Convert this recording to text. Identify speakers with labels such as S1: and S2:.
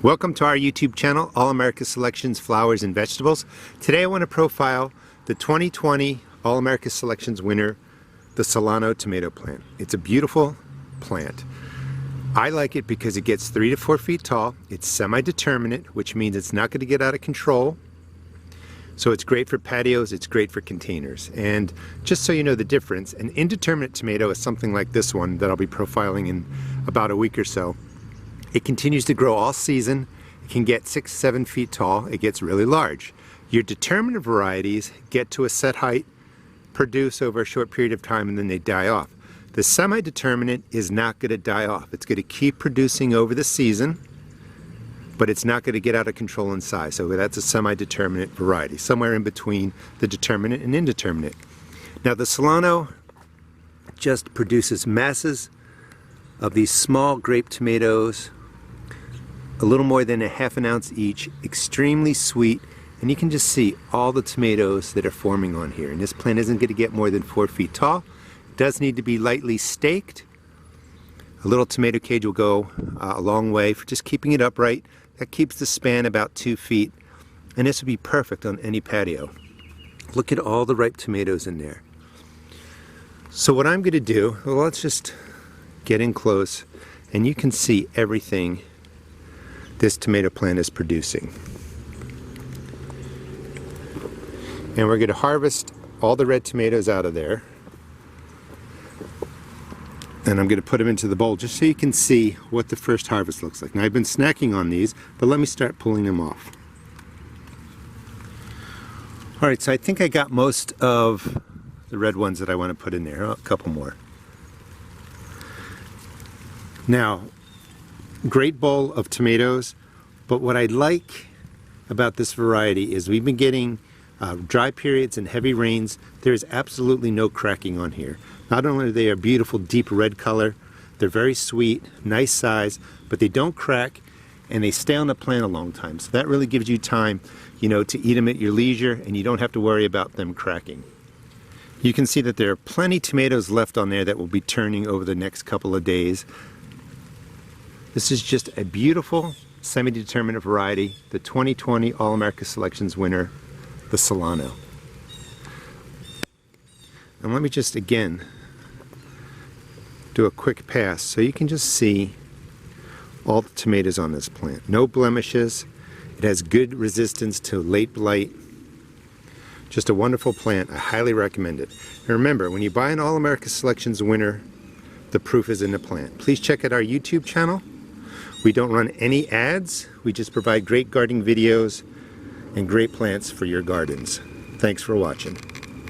S1: Welcome to our YouTube channel, All America Selections Flowers and Vegetables. Today I want to profile the 2020 All America Selections winner, the Celano tomato plant. It's a beautiful plant. I like it because it gets 3 to 4 feet tall. It's semi-determinate, which means it's not going to get out of control. So it's great for patios, it's great for containers. And just so you know the difference, an indeterminate tomato is something like this one that I'll be profiling in about a week or so. It continues to grow all season. It can get 6 to 7 feet tall. It gets really large. Your determinate varieties get to a set height, produce over a short period of time, and then they die off. The semi-determinate is not going to die off. It's going to keep producing over the season, but it's not going to get out of control in size. So that's a semi-determinate variety, somewhere in between the determinate and indeterminate. Now the Celano just produces masses of these small grape tomatoes, a little more than a ½ ounce each, extremely sweet, and you can just see all the tomatoes that are forming on here. And this plant isn't going to get more than 4 feet tall. It does need to be lightly staked. A little tomato cage will go a long way for just keeping it upright. That keeps the span about 2 feet, and this would be perfect on any patio. Look at all the ripe tomatoes in there. So what I'm going to do, well, let's just get in close, and you can see everything this tomato plant is producing. And we're going to harvest all the red tomatoes out of there. And I'm going to put them into the bowl just so you can see what the first harvest looks like. Now I've been snacking on these, but let me start pulling them off. Alright, so I think I got most of the red ones that I want to put in there. A couple more. Now, great bowl of tomatoes, but what I like about this variety is we've been getting dry periods and heavy rains. There's absolutely no cracking on here. Not only are they a beautiful deep red color, they're very sweet, nice size, but they don't crack and they stay on the plant a long time. So that really gives you time, you know, to eat them at your leisure, and you don't have to worry about them cracking. You can see that there are plenty of tomatoes left on there that will be turning over the next couple of days. This is just a beautiful semi-determinate variety, the 2020 All America Selections winner, the Celano. And let me just again do a quick pass so you can just see all the tomatoes on this plant. No blemishes. It has good resistance to late blight. Just a wonderful plant. I highly recommend it. And remember, when you buy an All America Selections winner, the proof is in the plant. Please check out our YouTube channel. We don't run any ads. We just provide great gardening videos and great plants for your gardens. Thanks for watching.